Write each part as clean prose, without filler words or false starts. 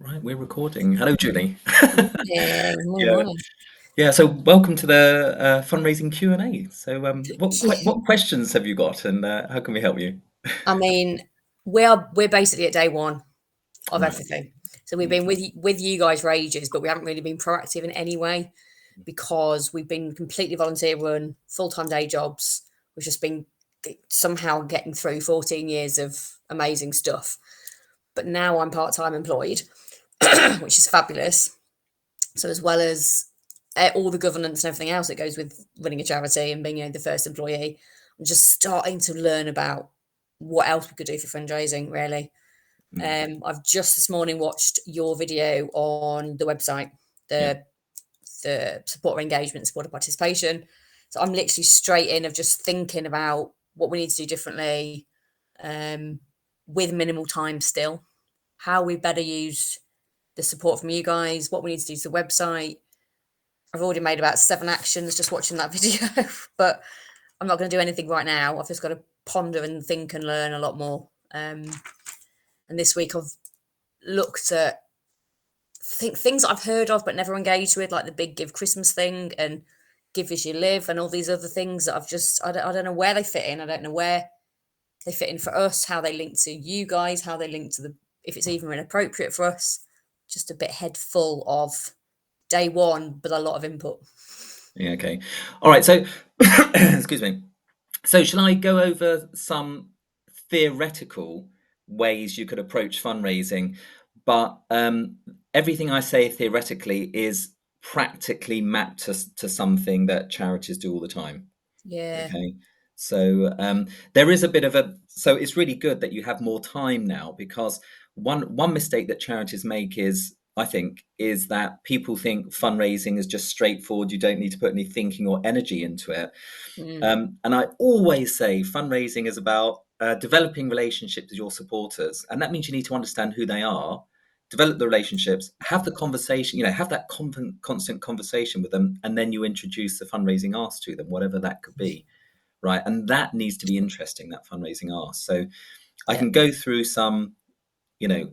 Right, we're recording. Hello, Julie. Yeah, morning, Yeah, morning. yeah. So, welcome to the fundraising Q&A. So, Yeah. what questions have you got, and how can we help you? I mean, we're basically at day one of Right. everything. So we've Mm, been with you guys for ages, but we haven't really been proactive in any way because we've been completely volunteer run, full time day jobs. We've just been somehow getting through 14 years of amazing stuff. But now I'm part time employed, which is fabulous. So as well as all the governance and everything else that goes with running a charity and being the first employee, I'm just starting to learn about what else we could do for fundraising. Really, mm. I've just this morning watched your video on the website, Yeah. the supporter engagement, supporter participation. So I'm literally straight in of just thinking about what we need to do differently, um, with minimal time still. How we better use the support from you guys, what we need to do to the website. I've already made about 7 actions just watching that video, but I'm not going to do anything right now. I've just got to ponder and think and learn a lot more. And this week I've looked at things I've heard of but never engaged with, like the big Give Christmas thing and Give As You Live and all these other things that I don't know where they fit in. I don't know where they fit in for us, how they link to you guys, how they link to if it's even inappropriate for us. Just a bit head full of day one, but a lot of input. Yeah. Okay. All right. So, excuse me. So, shall I go over some theoretical ways you could approach fundraising? But everything I say theoretically is practically mapped to something that charities do all the time. Yeah. Okay. So there is a bit of a so it's really good that you have more time now because one mistake that charities make is I think is that people think fundraising is just straightforward. You don't need to put any thinking or energy into it. Mm. And I always say fundraising is about developing relationships with your supporters, and that means you need to understand who they are, develop the relationships, have the conversation, have that constant conversation with them, and then you introduce the fundraising ask to them, whatever that could be, right? And that needs to be interesting, that fundraising ask. So I Yeah. can go through some, you know,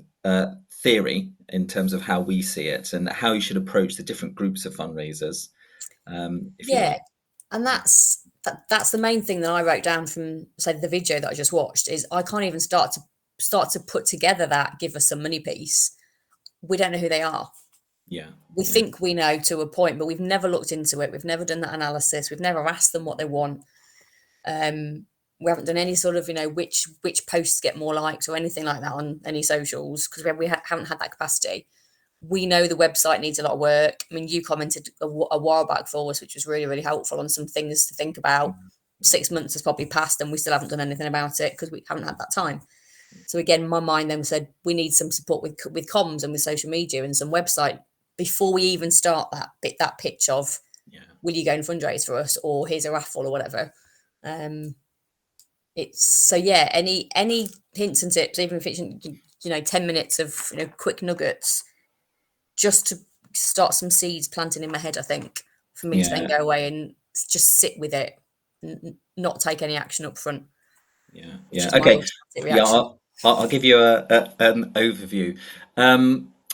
theory in terms of how we see it and how you should approach the different groups of fundraisers, if you Yeah. like. And that's the main thing that I wrote down from, say, the video that I just watched is I can't even start to put together that give us some money piece. We don't know who they are. Yeah, We yeah. think we know to a point, but we've never looked into it. We've never done that analysis. We've never asked them what they want. We haven't done any sort of, which posts get more likes or anything like that on any socials because haven't had that capacity. We know the website needs a lot of work. I mean, you commented a while back for us, which was really, really helpful on some things to think about. Mhm. 6 months has probably passed and we still haven't done anything about it because we haven't had that time. So again, my mind then said we need some support with comms and with social media and some website before we even start that pitch of Yeah. will you go and fundraise for us or here's a raffle or whatever. Um, it's so yeah. Any hints and tips, even if it's 10 minutes of quick nuggets just to start some seeds planting in my head, I think, for me to then Yeah, go away and just sit with it, not take any action up front. yeah, It's yeah. just my Okay, automatic yeah. reaction. I'll give you an overview.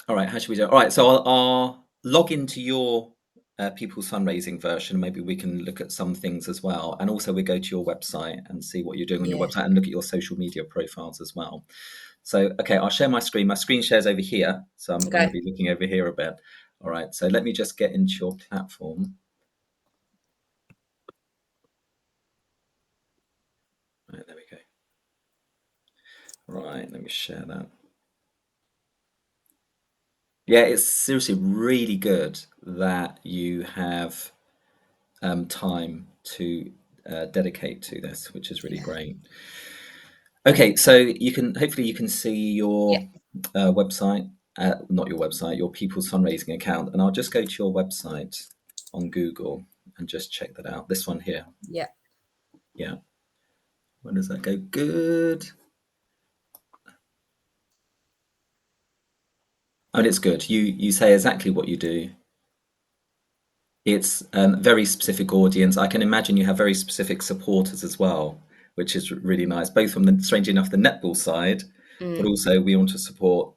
All right, how should we do it? All right, so I'll log into your People's Fundraising version. Maybe we can look at some things as well, and also we go to your website and see what you're doing on your Yeah. website, and look at your social media profiles as well. So, okay, I'll share my screen. My screen shares over here, so I'm going to Okay. be looking over here a bit. All right, so let me just get into your platform. Right, there we go. Right, let me share that. Yeah, it's seriously really good that you have time to dedicate to this, which is really Yeah. great. Okay, so hopefully you can see Yeah. your website, not your website, your People's Fundraising account, and I'll just go to your website on Google and just check that out. This one here, Yeah. yeah. Where does that go? Good. And it's good. You say exactly what you do. It's a very specific audience. I can imagine you have very specific supporters as well, which is really nice, both from the, strangely enough, the netball side, but Mm. also we want to support,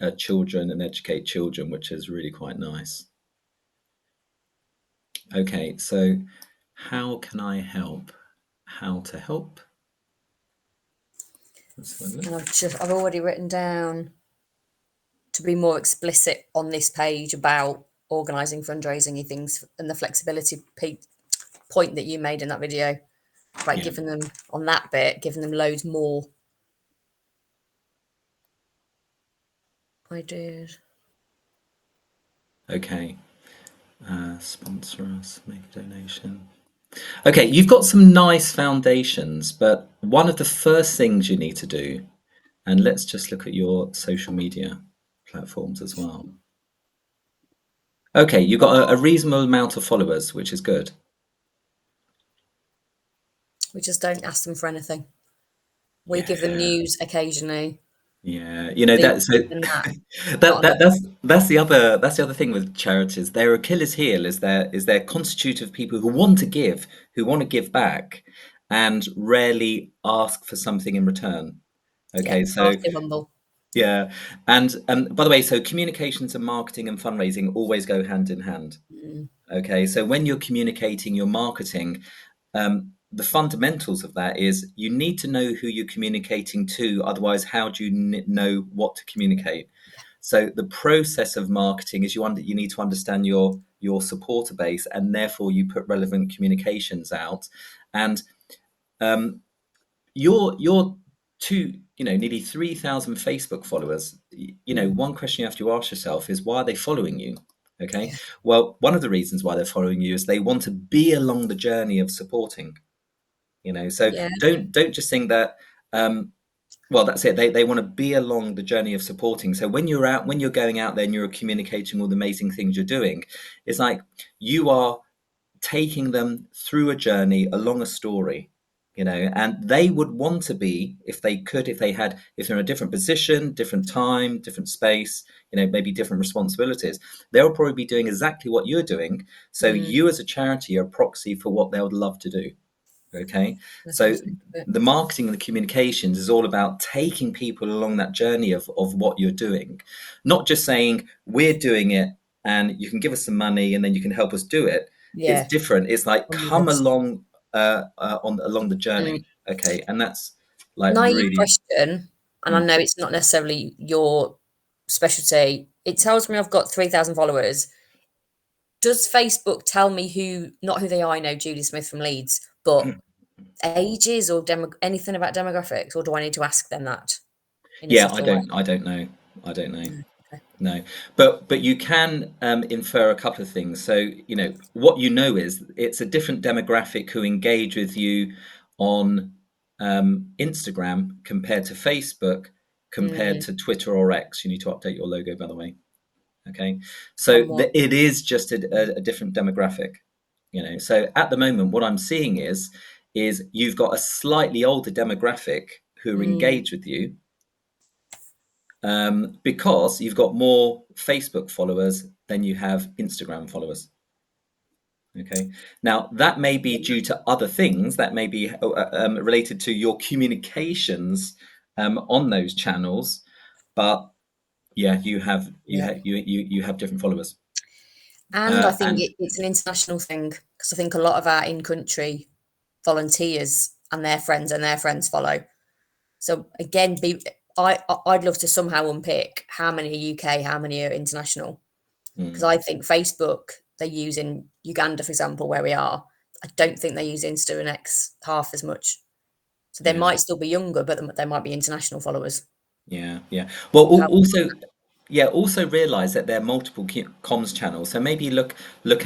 children and educate children, which is really quite nice. Okay, so how can I help? How to help? Let's have a And look. I've already written down to be more explicit on this page about organising fundraising things and the flexibility point that you made in that video about Yeah. giving them on that bit, giving them loads more ideas. Okay. Sponsor us, make a donation. Okay, you've got some nice foundations, but one of the first things you need to do, and let's just look at your social media platforms as well. Okay, you've got a reasonable amount of followers, which is good. We just don't ask them for anything. We give them Yeah, news occasionally. yeah. Food, That so and that. that Not enough. that's the other thing with charities. Their Achilles heel is their constitute of people who want to give back, and rarely ask for something in return. Yeah, Okay, far so too humble. yeah, and by the way, so communications and marketing and fundraising always go hand in hand. Mm, Okay, so when you're communicating your marketing, the fundamentals of that is you need to know who you're communicating to. Otherwise, how do you know what to communicate? So the process of marketing is you need to understand your supporter base, and therefore you put relevant communications out. And um, your two, nearly 3,000 Facebook followers. mm, One question you have to ask yourself is, why are they following you? Okay, yeah, well, one of the reasons why they're following you is they want to be along the journey of supporting. So yeah, don't just think that. Well, that's it. They want to be along the journey of supporting. So when you're going out there and you're communicating all the amazing things you're doing, it's like you are taking them through a journey along a story, and they would want to be, if they could, if they're in a different position, different time, different space, maybe different responsibilities, they'll probably be doing exactly what you're doing. So mm, you as a charity are a proxy for what they would love to do. Okay, that's how I so think of it. the marketing and the communications is all about taking people along that journey of what you're doing, not just saying we're doing it and you can give us some money and then you can help us do it. It's Yeah, different. It's like come with come us. along along the journey. Mm. Okay, and that's like Naive really. question, and I Mm. know it's not necessarily your specialty. It tells me I've got 3,000 followers. Does Facebook tell me not who they are? I know Julie Smith from Leeds, but ages or anything about demographics, or do I need to ask them that in a Yeah, I subtle way? don't. I don't know. I don't know. Mm, okay. No, but you can infer a couple of things. So what is it's a different demographic who engage with you on Instagram compared to Facebook, compared Mm, to Twitter or X. You need to update your logo, by the way. Okay, so somewhat. it is just a different demographic. So at the moment, what I'm seeing is you've got a slightly older demographic who are Mm, engaged with you, because you've got more Facebook followers than you have Instagram followers. Okay. Now, that may be yeah, due to other things. That may be related to your communications on those channels, but yeah, yeah. you have different followers, And I think and it's an international thing because I think a lot of our in-country volunteers and their friends follow. So again, I'd love to somehow unpick how many are UK, how many are international, because mm, I think Facebook they use in Uganda, for example, where we are. I don't think they use Insta and X half as much. So they yeah. might still be younger, but they might be international followers. Yeah, yeah. Well, How, also realize that there are multiple comms channels. So maybe look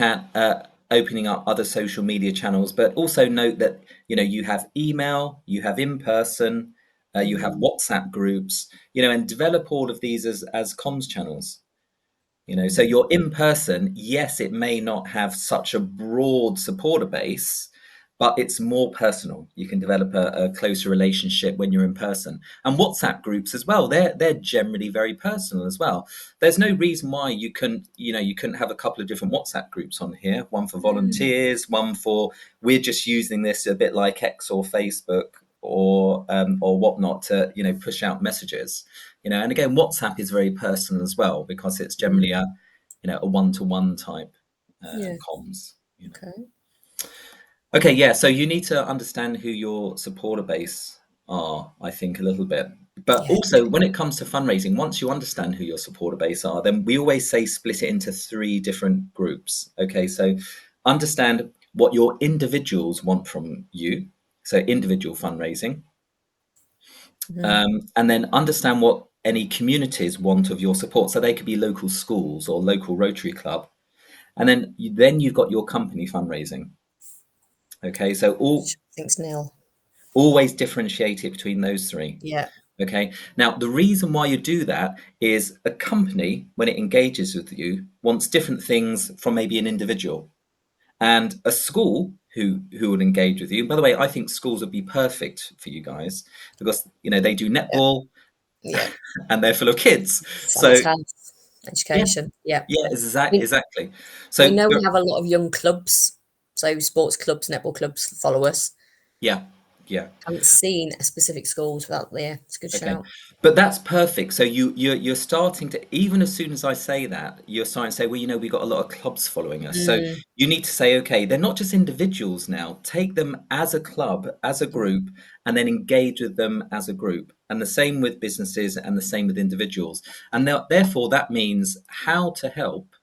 at opening up other social media channels, but also note that you have email, you have in person, you have mm, WhatsApp groups, and develop all of these as comms channels. So mm, you're in person, yes, it may not have such a broad supporter base, but it's more personal. You can develop a closer relationship when you're in person. And WhatsApp groups as well, they're generally very personal as well. There's no reason why you couldn't have a couple of different WhatsApp groups on here, one for mm, volunteers, one for we're just using this a bit like X or Facebook or whatnot to push out messages. And again, WhatsApp is very personal as well because it's Mm. generally a one-to-one type Yeah. comms. Okay. Okay, yeah. So you need to understand who your supporter base are, I think, a little bit. But Yeah. also, when it comes to fundraising, once you understand who your supporter base are, then we always say split it into three different groups. Okay, so understand what your individuals want from you. So individual fundraising, Mhm. and then understand what any communities want of your support. So they could be local schools or local Rotary Club, and then you've got your company fundraising. Okay, so Thinks nil. always differentiate it between those three. Yeah. Okay. Now, the reason why you do that is a company, when it engages with you, wants different things from maybe an individual. And a school who would engage with you. By the way, I think schools would be perfect for you guys because they do Yeah. netball Yeah. and they're full of kids. So Sounds health, yeah, education. Yeah. yeah, We exactly. we So know we have a lot of young clubs, so sports clubs, netball clubs follow us. yeah, yeah. Haven't seen a specific schools without there. It's a good Okay, shout. but that's perfect. So you're starting to, even as soon as I say that, you're starting to say, well, we've got a lot of clubs following us. So Mm. you need to say, okay, they're not just individuals now. Take them as a club, as a group, and then engage with them as a group. And the same with businesses, and the same with individuals. And now, therefore, that means how to help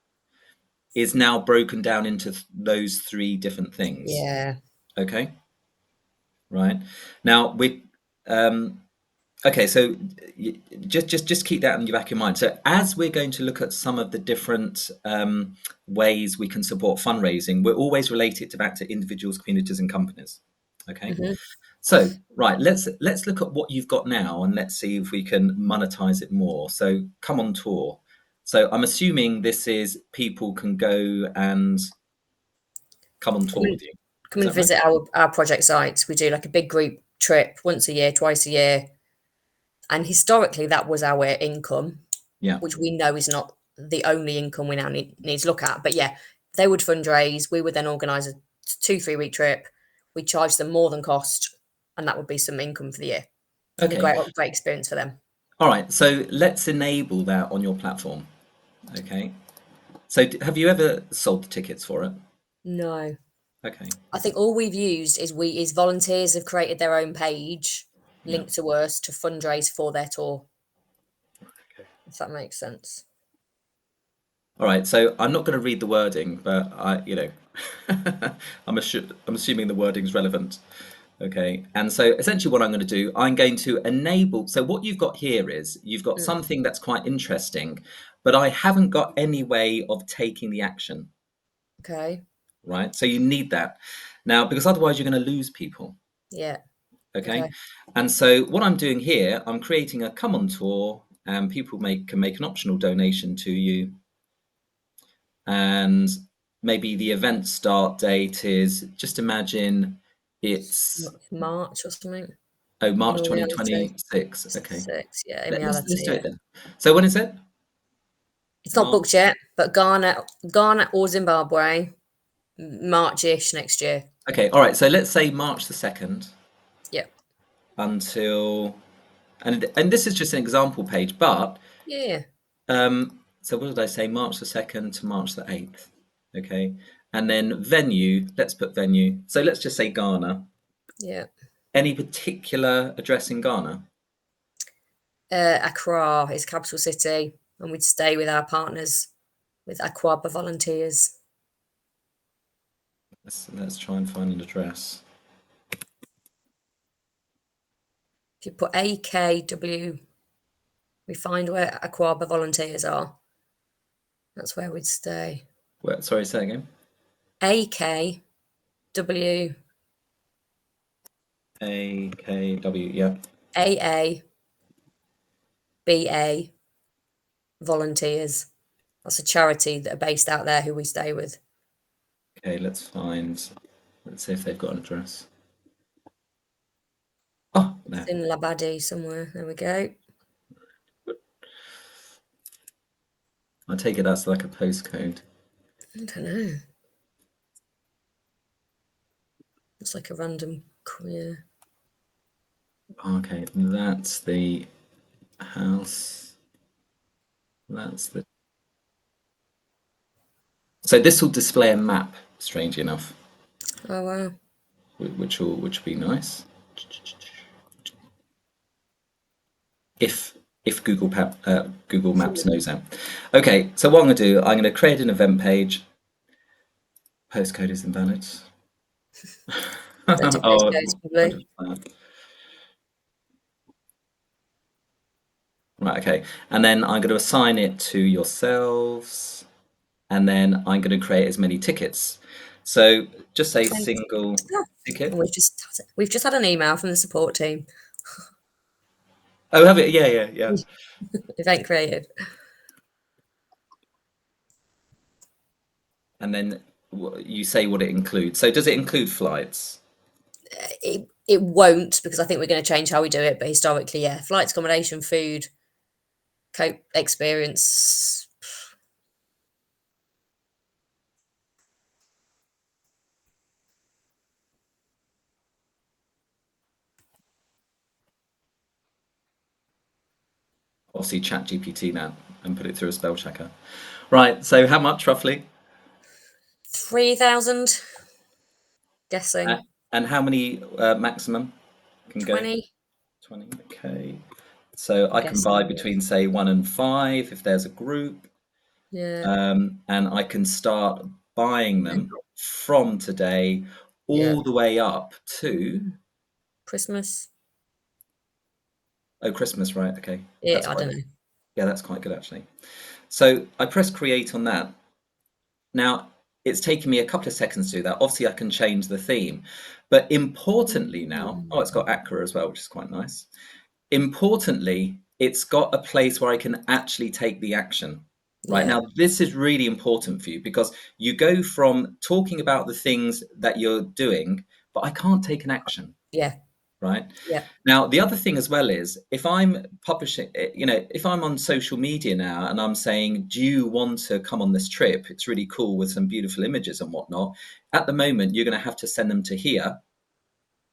is now broken down into those three different things. Yeah. Okay, right. Now um, Okay, so just keep that in your back of your mind. So as we're going to look at some of the different ways we can support fundraising, we're always related to back to individuals, communities, and companies. Okay, Hmm. so right, let's look at what you've got now, and let's see if we can monetize it more. So come on tour. So I'm assuming this is people can go and come on Come tour and with you. come Is and that right? visit our project sites. We do like a big group trip once a year, twice a year, and historically that was our income, Yeah. which we know is not the only income we now need to look at. But yeah, they would fundraise. We would then organise a 2-3 week trip. We charge them more than cost, and that would be some income for the year and a Okay. great experience for them. All right. So let's enable that on your platform. Okay. So have you ever sold the tickets for it? No, Okay. I think all we've used is volunteers have created their own page Yeah. linked to us to fundraise for their tour. Okay. If that makes sense. All right. So I'm not going to read the wording, but I'm assuming the wording's relevant. Okay. And so essentially what I'm going to do, I'm going to enable. So what you've got here is you've got Mm, something that's quite interesting, but I haven't got any way of taking the action, okay. right? So you need that now because otherwise you're going to lose people. Yeah. Okay. Okay. And so what I'm doing here, I'm creating a come on tour and people can make an optional donation to you. And maybe the event start date is just imagine it's March or something. In March all reality, 2026. Okay. 6. Yeah. In Let's reality, do yeah. it then. So when is it? It's not March. booked yet, but Ghana or Zimbabwe, March-ish next year. Okay, all right. So let's say March the 2nd Yeah. until and this is just an example page, but Yeah. so what did I say? March the 2nd to March the 8th. Okay. And then venue, let's put venue. So let's just say Ghana. Yeah. Any particular address in Ghana? Accra is capital city, and we'd stay with our partners with Aquaba volunteers. Let's try and find an address. If you put AKW, we find where Aquaba volunteers are. That's where we'd stay. Sorry, say again. AKW AKW, yeah. AA BA volunteers. That's a charity that are based out there who we stay with. Okay, let's see if they've got an address. Oh, It's no. in Labadi somewhere. There we go. I take it that's like a postcode. I don't know. It's like a random queer. Okay, that's the house. That's the. So this will display a map, strangely enough, Oh wow. which will be nice. If Google Maps knows that. Okay, so what I'm going to do, I'm going to create an event page. Postcode is invalid. Don't do Oh, postcodes, probably. right, okay. And then I'm going to assign it to yourselves, and then I'm going to create as many tickets. So just say single Ah, ticket. and we've just had an email from the support team. Oh, have it? Yeah, yeah, yeah. Event created. And then you say what it includes. So does it include flights? It won't, because I think we're going to change how we do it. But historically, yeah, flights, accommodation, food, cope experience. Obviously, chat GPT now and put it through a spell checker. Right, so how much roughly? 3,000, Uh, guessing. and how many maximum can go? 20, 20, okay. So I'm I can buy guessing. Yeah. between, say, 1 and 5 if there's a group. Yeah. And I can start buying them from today Yeah. all the way up to, Christmas. oh, Christmas, right? Okay. That's Yeah, I quite, don't know. yeah, that's quite good actually. So I press create on that. Now, it's taken me a couple of seconds to do that. Obviously, I can change the theme, but importantly now, oh, it's got Accra as well, which is quite nice. Importantly, it's got a place where I can actually take the action. Right Yeah. now, this is really important for you because you go from talking about the things that you're doing, but I can't take an action. Yeah. Right Yeah. now, the other thing as well is if I'm publishing, if I'm on social media now and I'm saying, do you want to come on this trip? It's really cool with some beautiful images and whatnot. At the moment, you're going to have to send them to here,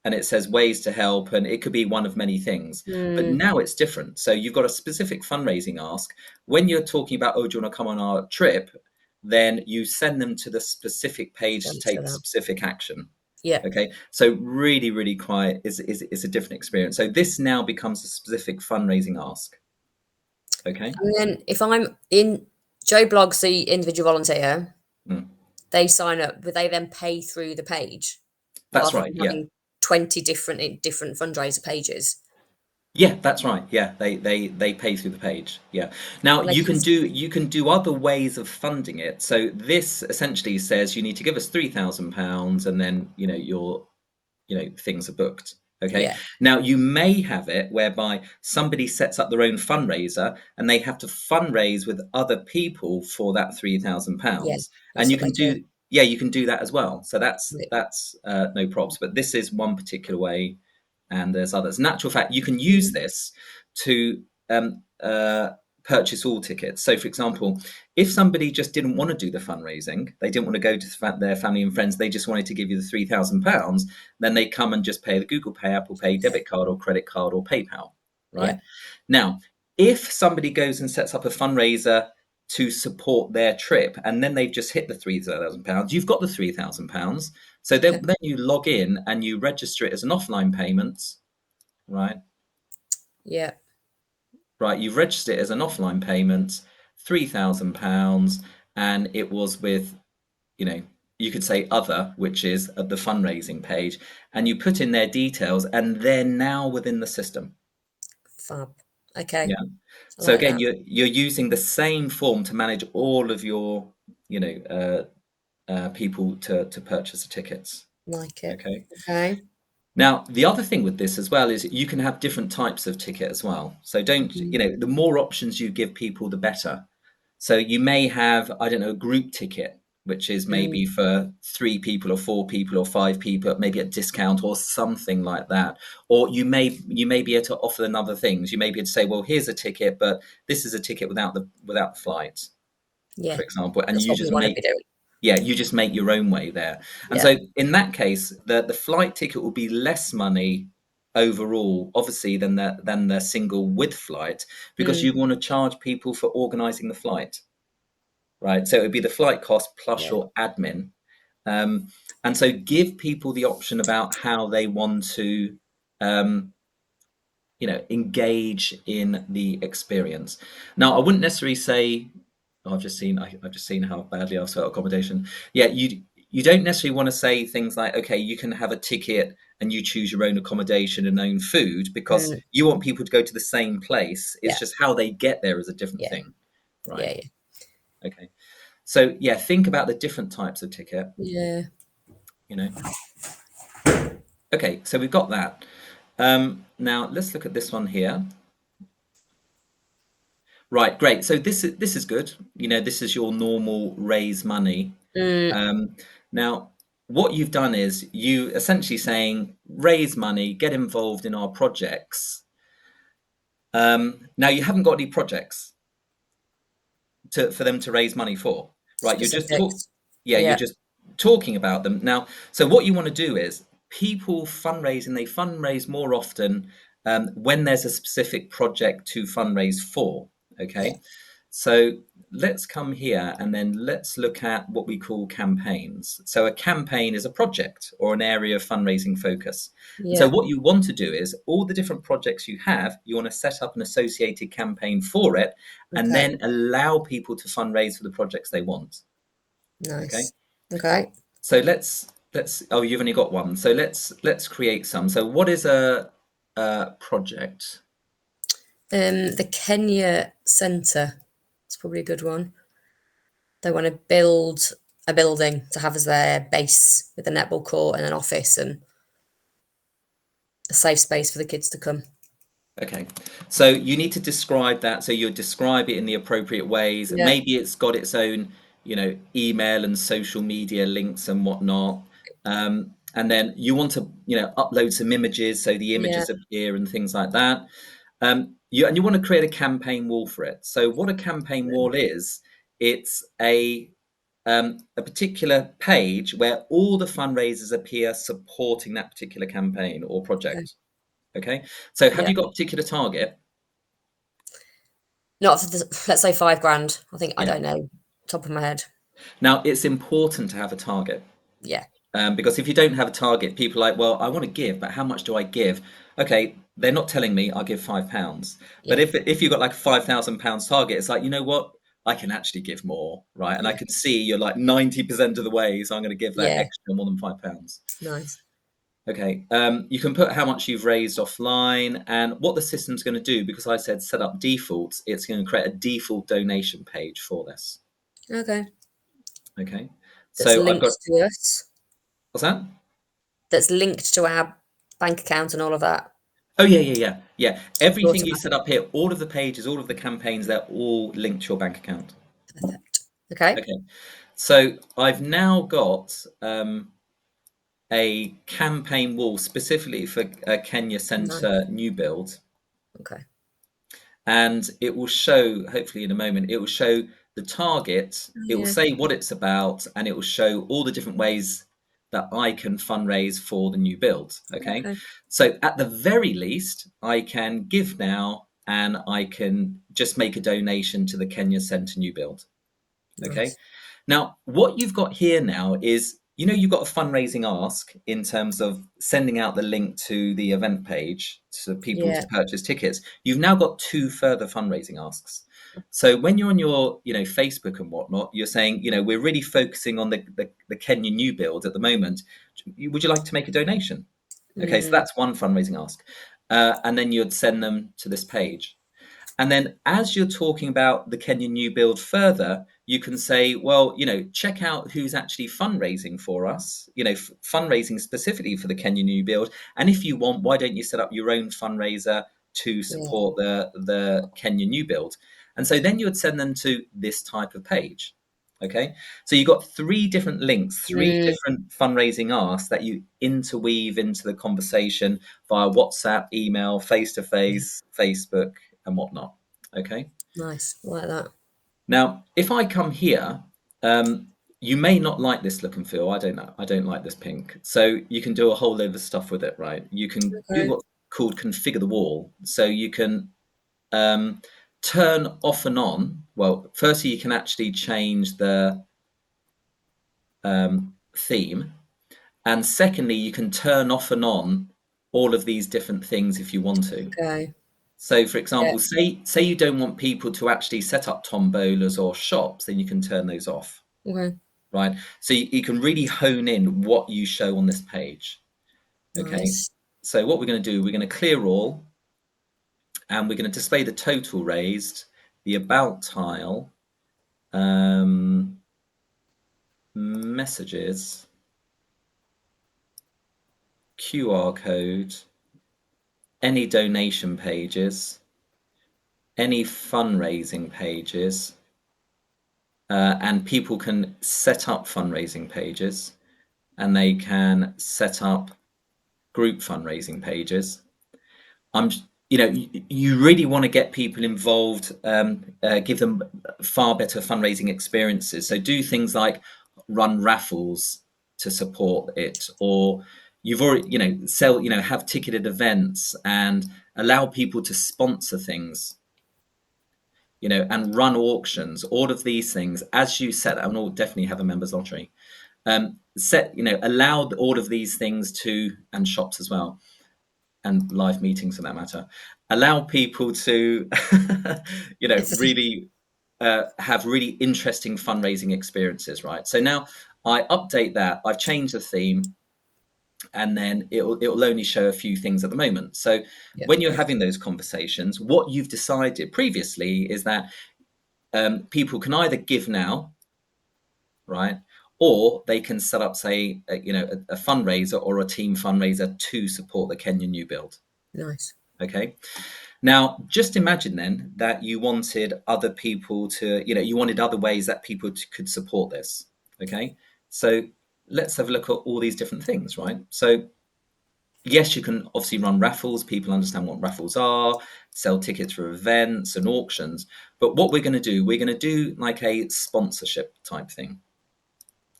and it says ways to help, and it could be one of many things. But Mm, now it's different. So you've got a specific fundraising ask. When you're talking about, oh, do you want to come on our trip? Then you send them to the specific page to gone to take the that. specific action. Yeah. Okay, so really, really quite is a different experience. So this now becomes a specific fundraising ask. Okay, And then if I'm in Joe Blogs, the individual volunteer, mm. they sign up, but they then pay through the page That's rather right. than Yeah, having 20 different fundraiser pages. yeah, that's right. Yeah, they pay through the page. Yeah. Now And they can, you can do other ways of funding it. So this essentially says you need to give us £3,000, and then things are booked. Okay. yeah, Now you may have it whereby somebody sets up their own fundraiser and they have to fundraise with other people for that three thousand yeah, pounds, and that's what they do. you can do that as well. So Yeah. that's no probs. But this is one particular way, and there's others. In actual fact, you can use Mm, this to purchase all tickets. So, for example, if somebody just didn't want to do the fundraising, they didn't want to go to their family and friends, they just wanted to give you the £3,000, then they come and just pay the Google Pay, Apple Pay, yeah, debit card, or credit card, or PayPal. yeah, Right now, if somebody goes and sets up a fundraiser to support their trip, and then they've just hit the £3,000, you've got the £3,000. So then you log in and you register it as an offline payment, right? yeah, Right, you've registered it as an offline payment, £3,000, and it was with, you know, you could say other, which is at the fundraising page, and you put in their details, and they're now within the system. fab. Okay, Yeah. I So like again, that. you're using the same form to manage all of your, people to purchase the tickets. Like it. Okay. Okay. Now, the other thing with this as well is you can have different types of ticket as well. So Mm, the more options you give people, the better. So you may have, I don't know, a group ticket, which is mm, maybe for 3 people or 4 people or 5 people, maybe at discount or something like that. Or you may be able to offer them other things. You may be able to say, well, here's a ticket, but this is a ticket without the flight, yeah, for example, and that's you what we just want to make be doing. you just make your own way there. And Yeah, so in that case, the flight ticket will be less money overall, obviously, than their single with flight, because Mm, you want to charge people for organizing the flight, right? So it would be the flight cost plus yeah. your admin. Um, and so give people the option about how they want to um, engage in the experience. Now, I wouldn't necessarily say, oh, I've just seen how badly I've spelled accommodation. Yeah, you don't necessarily want to say things like, okay, you can have a ticket and you choose your own accommodation and own food, because Mm, you want people to go to the same place. It's yeah. just how they get there is a different Yeah. thing, right? Yeah. Yeah. Okay. So yeah, think about the different types of ticket, Yeah. you know. Okay, so we've got that. Now let's look at this one here. Right, great. So this is good. This is your normal raise money. Mm, Um, Now, what you've done is you essentially saying raise money, get involved in our projects. Now you haven't got any projects for them to raise money for, right? You're just talk, specifics. yeah, you're Yeah. just talking about them now. So what you want to do is people fundraising, they fundraise more often when there's a specific project to fundraise for. Yeah. Okay, so let's come here and then let's look at what we call campaigns. So a campaign is a project or an area of fundraising focus. And so Yeah. what you want to do is all the different projects you have, you want to set up an associated campaign for it and Okay. then allow people to fundraise for the projects they want. Okay. Nice. Okay. So let's oh, you've only got one. So let's create some. So what is a project? The Kenya Centre. It's probably a good one. They want to build a building to have as their base with a netball court and an office and a safe space for the kids to come. Okay. So you need to describe that. So you describe it in the appropriate ways. Yeah. Maybe it's got its own, email and social media links and whatnot. And then you want to, upload some images so the Yeah. images appear and things like that. And you want to create a campaign wall for it. So what a campaign wall is, it's a particular page where all the fundraisers appear supporting that particular campaign or Okay. project. Okay. So have Yeah. you got a particular target? Not for the, let's say 5 grand. I think I Yeah. don't know, top of my head. Now it's important to have a target, Yeah. because if you don't have a target, people are like, well, I want to give, but how much do I give? Okay, they're not telling me I'll give £5. But Yeah. if you've got like a £5,000 target, it's like, you know what? I can actually give more, right? And I Yeah. can see you're like 90% of the way, so I'm going to give that Yeah. extra more than £5. Nice. Okay, you can put how much you've raised offline and what the system's going to do, because I said set up defaults, it's going to create a default donation page for this. Okay. Okay, That's so I've got, linked to us. what's that? That's linked to our bank account and all of that. Oh yeah. It's Everything you set automatic. up here, all of the pages, all of the campaigns, they're all linked to your bank account. Perfect. Okay. Okay, so I've now got a campaign wall specifically for Kenya Nice. Centre new build. Okay. And it will show, hopefully in a moment, it will show the target, Oh, it will yeah. say what it's about, and it will show all the different ways that I can fundraise for the new build. Okay, Okay. so at the very least, I can give now and I can just make a donation to the Kenya Centre new build. Okay, Nice. now what you've got here now is, you've got a fundraising ask in terms of sending out the link to the event page to people Yeah. to purchase tickets. You've now got two further fundraising asks. So when you're on your, Facebook and whatnot, you're saying, we're really focusing on the Kenya new build at the moment. Would you like to make a donation? Okay, so Mm, that's one fundraising ask. And then you'd send them to this page. And then as you're talking about the Kenyan new build further, you can say, well, check out who's actually fundraising for us, fundraising specifically for the Kenyan new build. And if you want, why don't you set up your own fundraiser to yeah. support the Kenya new build? And so then you would send them to this type of page. Okay. So you've got three different links, three Mm, different fundraising asks that you interweave into the conversation via WhatsApp, email, face to yeah. face, Facebook, and whatnot. Okay. Nice. I like that. Now, if I come here, you may not like this look and feel. I don't know. I don't like this pink. So you can do a whole load of stuff with it, right? You can do Okay. what. called configure the wall. So you can turn off and on. Well, firstly, you can actually change the theme. And secondly, you can turn off and on all of these different things if you want to. Okay. So, for Yeah. example, say you don't want people to actually set up tombolas or shops, then you can turn those off, Okay. right? So you can really hone in what you show on this page. Okay. Nice. So what we're going to do, we're going to clear all, and we're going to display the total raised, the about tile, messages, QR code, any donation pages, any fundraising pages, and people can set up fundraising pages, and they can set up group fundraising pages. I'm, you really want to get people involved, give them far better fundraising experiences. So do things like run raffles to support it, or you've already, sell, have ticketed events and allow people to sponsor things, and run auctions. All of these things, as you set, and we'll definitely have a members lottery. Allow all of these things to, and shops as well, and live meetings for that matter, allow people to, really have really interesting fundraising experiences, right? So now I update that, I've changed the theme, and then it'll only show a few things at the moment. So Yeah. when you're having those conversations, what you've decided previously is that people can either give now, right? Or they can set up, say, a fundraiser or a team fundraiser to support the Kenya New Build. Nice. Okay. Now, just imagine then that you wanted other people to, you wanted other ways that people could support this. Okay. So let's have a look at all these different things, right? So, yes, you can obviously run raffles. People understand what raffles are, sell tickets for events and auctions. But what we're going to do, we're going to do like a sponsorship type thing.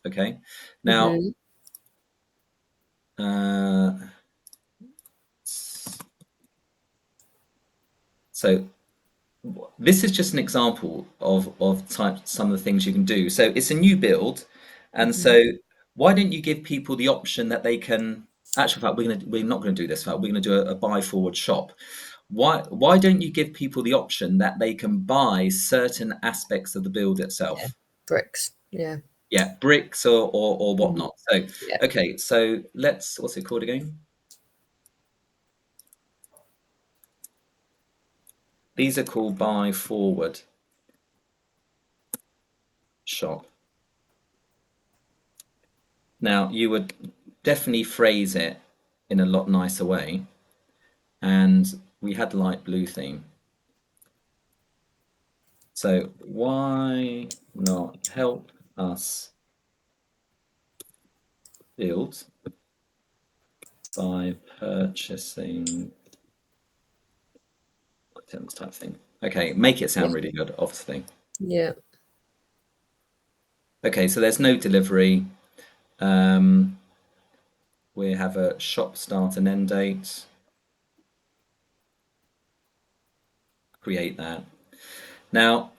Okay. Now, Mm-hmm. uh, so this is just an example of some of the things you can do. So it's a new build, and Mm-hmm. so why don't you give people the option that they can, actually, in fact, we're not going to do this. In fact, we're going to do a buy forward shop. Why don't you give people the option that they can buy certain aspects of the build Yeah. itself? Bricks. Yeah. Yeah, bricks or Mhm. whatnot. So Yeah. okay, so what's it called again? These are called buy forward shop. Now, you would definitely phrase it in a lot nicer way. And we had light blue theme. So why not help us build by purchasing items type thing? Okay, make it Yeah. sound really good, obviously. Yeah. Okay, so there's no delivery. Um, we have a shop start and end date. Create that. Now,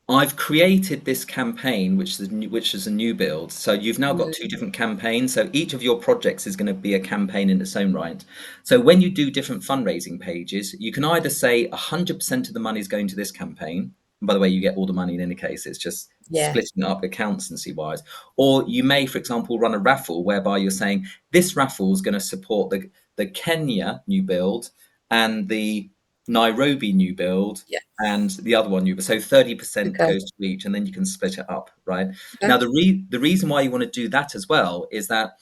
I've created this campaign, which is a new build. So you've now got two Mm. different campaigns. So each of your projects is going to be a campaign in its own right. So when you do different fundraising pages, you can either say 100% of the money is going to this campaign. And by the way, you get all the money in any case. It's just Yeah. splitting it up accountancy wise. Or you may, for example, run a raffle whereby you're saying this raffle is going to support the Kenya new build and the Nairobi new build Yeah. and the other one you, so 30% Okay. goes to each, and then you can split it up, right? Now Okay. the reason why you want to do that as well is that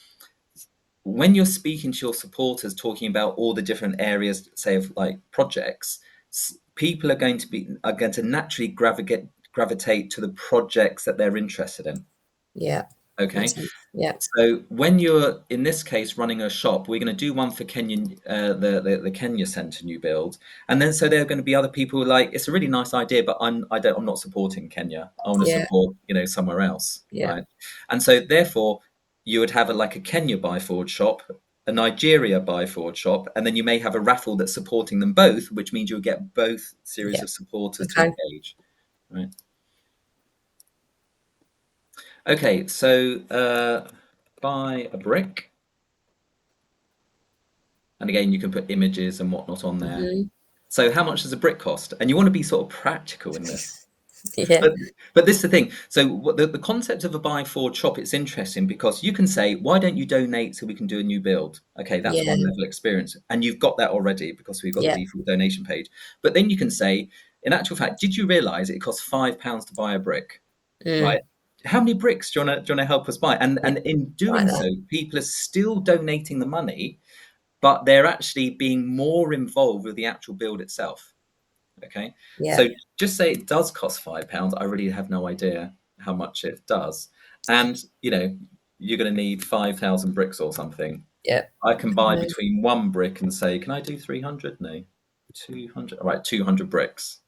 when you're speaking to your supporters, talking about all the different areas, say, of like projects, people are going to naturally gravitate to the projects that they're interested in. Yeah. Okay. Makes sense. Yeah. So when you're in this case running a shop, we're going to do one for Kenyan, the Kenya Centre new build, and then so there are going to be other people like it's a really nice idea, but I'm not supporting Kenya. I want to Yeah. support somewhere else, Yeah. right? And so therefore you would have like a Kenya buy forward shop, a Nigeria buy forward shop, and then you may have a raffle that's supporting them both, which means you'll get both series Yeah. of supporters to Okay. engage. Right. Okay, so buy a brick. And again, you can put images and whatnot on there. Hmm. So how much does a brick cost? And you want to be sort of practical in this. Yeah. But but this is the thing. So the concept of a buy forward shop, it's interesting because you can say, why don't you donate so we can do a new build? Okay, that's one Yeah. level of experience. And you've got that already because we've got the Yeah. default donation page. But then you can say, in actual fact, did you realize it costs £5 to buy a brick? Mm. Right? How many bricks do you want to help us buy? Yeah. And in Like doing so, that. people are still donating the money, but they're actually being more involved with the actual build itself. Okay, Yeah. so just say it does cost £5. I really have no idea how much it does, and you're going to need 5,000 bricks or something. Yeah. I can buy No. between one brick and say, can I do 300? No, 200. All right, 200 bricks.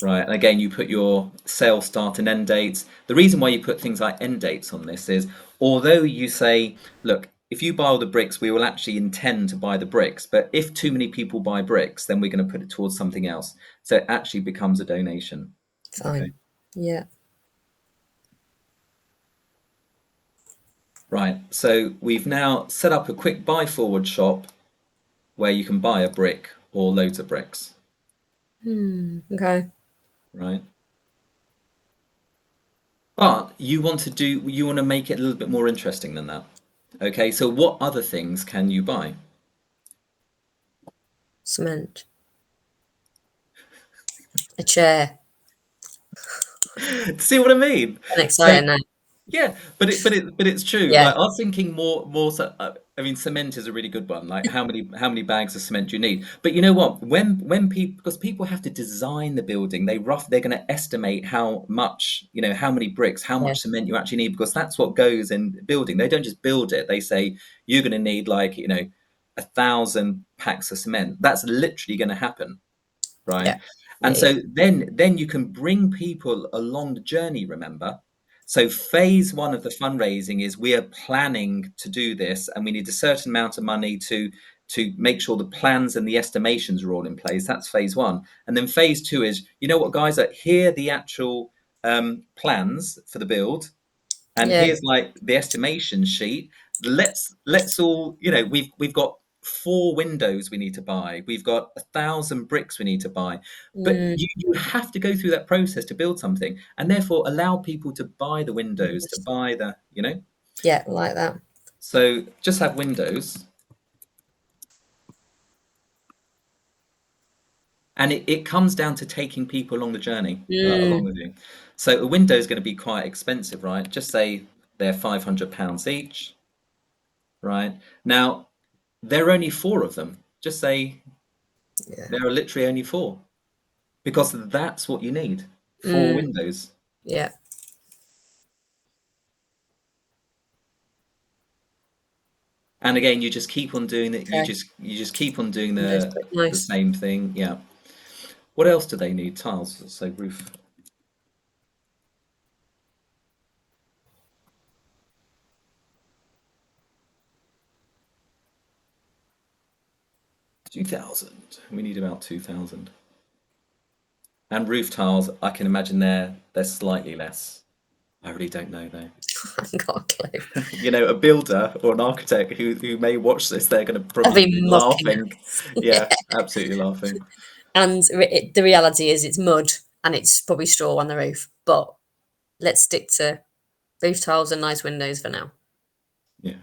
Right, and again, you put your sale start and end dates. The reason why you put things like end dates on this is, although you say, look, if you buy all the bricks, we will actually intend to buy the bricks. But if too many people buy bricks, then we're going to put it towards something else. So it actually becomes a donation. Okay, Fine. Yeah. right. So we've now set up a quick buy forward shop where you can buy a brick or loads of bricks. Okay. Right. But you want to make it a little bit more interesting than that. Okay, so what other things can you buy? Cement. A chair. See what I mean? An So exciting name. yeah, but it's true. Yeah. Like I was thinking more. So, I mean, cement is a really good one. Like how many bags of cement do you need? But you know what? When people, because people have to design the building, they're going to estimate how much, how many bricks, how Yeah. much cement you actually need, because that's what goes in building. They don't just build it. They say you're going to need, like, 1,000 packs of cement. That's literally going to happen, Yeah. right? Yeah. And Yeah. so then you can bring people along the journey, remember? So phase one of the fundraising is, we are planning to do this, and we need a certain amount of money to make sure the plans and the estimations are all in place. That's phase one. And then phase two is, you know what, guys, here are the actual plans for the build, and Yeah. here's like the estimation sheet. Let's all, we've got 4 windows we need to buy, we've got 1,000 bricks we need to buy. But Mm. you have to go through that process to build something, and therefore allow people to buy the windows, to buy the. Yeah. Like that. So just have windows, and it comes down to taking people along the journey, along Mm. with you. So a window is going to be quite expensive, right? Just say they're £500 each, right? Now, there are only 4 of them. Just say Yeah. there are literally only 4, because that's what you need. Four Mm. windows. Yeah. And again, you just keep on doing it. You Okay. just keep on doing Windows the look the nice. same thing. Yeah. What else do they need? Tiles. So roof. 2,000. We need about 2,000. And roof tiles, I can imagine they're slightly less. I really don't know though. I haven't got a clue. A builder or an architect who may watch this, they're going to I've probably be been mocking laughing. us. Yeah. Yeah, absolutely laughing. And the reality is, it's mud and it's probably straw on the roof. But let's stick to roof tiles and nice windows for now. Yeah.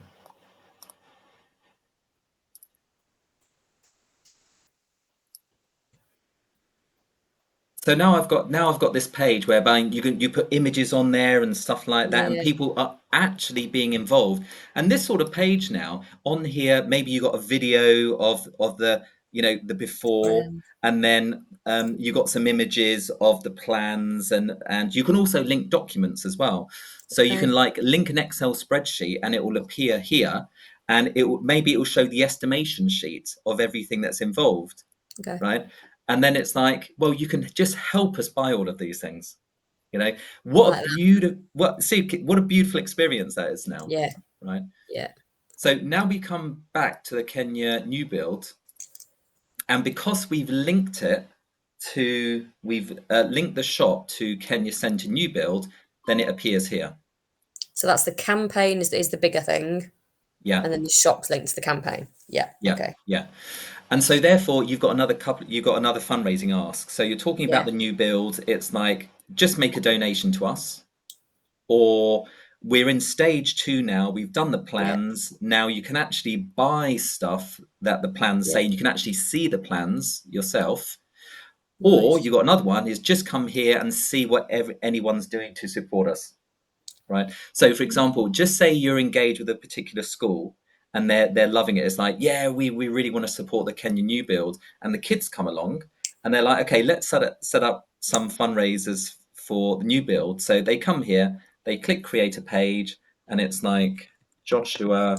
So now I've got this page whereby you put images on there and stuff like that, and Yeah. people are actually being involved. And this sort of page now on here, maybe you got a video of the before, Um, and then you got some images of the plans, and you can also link documents as well. So you can okay. like link an Excel spreadsheet, and it will appear here, and maybe it will show the estimation sheet of everything that's involved, Okay. right? And then it's like, well, you can just help us buy all of these things. Like that. What a beautiful experience that is now. Yeah. right? Yeah. So now we come back to the Kenya new build, and because we've linked the shop to Kenya Centre new build, then it appears here. So that's the campaign is the bigger thing, Yeah, and then the shop's linked to the campaign. Yeah. yeah, Okay. yeah. And so therefore you've got another fundraising ask. So you're talking about Yeah. the new build, it's like just make a donation to us, or we're in stage 2 now, we've done the Yeah. plans, now you can actually buy stuff that the plans Yeah. say, and you can actually see the plans yourself. Or Nice. you got another one is just come here and see what anyone's doing to support us, right? So for example, just say you're engaged with a particular school and they're loving it. It's like, yeah, we really want to support the Kenya new build, and the kids come along and they're like, okay, let's set up some fundraisers for the new build. So they come here, they click create a page, and it's like Joshua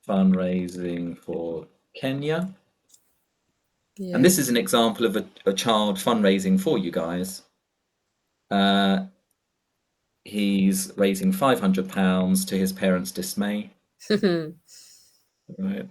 fundraising for Kenya. And Yeah. this is an example of a child fundraising for you guys. Uh, he's raising £500 to his parents' dismay. Right.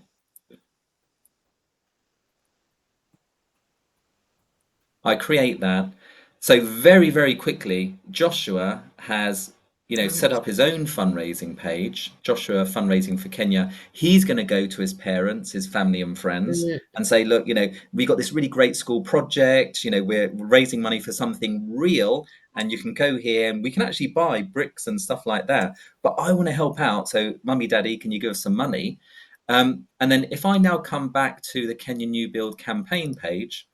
I create that. So very, very quickly, Joshua has, set Nice. up his own fundraising page, Joshua Fundraising for Kenya. He's going to go to his parents, his family and friends Mm, and say, look, we got this really great school project, we're raising money for something real, and you can go here and we can actually buy bricks and stuff like that. But I want to help out. So mummy, daddy, can you give us some money? And then if I now come back to the Kenya New Build campaign page,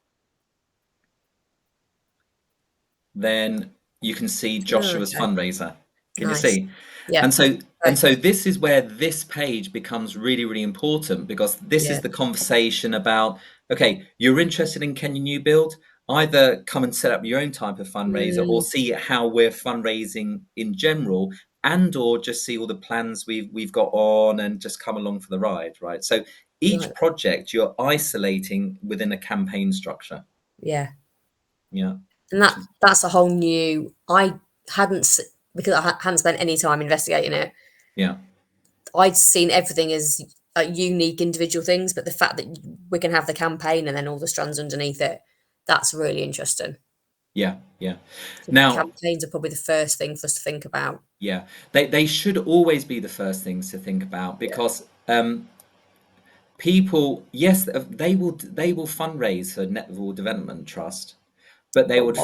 then you can see oh, Joshua's okay. fundraiser. Can you Nice. see? Yeah. And so and Very so cool. this is where this page becomes really, really important, because this Yeah. is the conversation about, okay, you're interested in Kenya New Build, either come and set up your own type of fundraiser or Mm, see how we're fundraising in general, and or just see all the plans we've got on and just come along for the ride, right? So each right. project you're isolating within a campaign structure. Yeah. Yeah. And that's a whole new. I hadn't because I hadn't spent any time investigating it. Yeah. I'd seen everything as unique individual things, but the fact that we can have the campaign and then all the strands underneath it, that's really interesting. Yeah. Yeah. So Now, campaigns are probably the first thing for us to think about. yeah, they should always be the first things to think about, Yeah. because people, yes, they will fundraise for Netball Development Trust, but But what?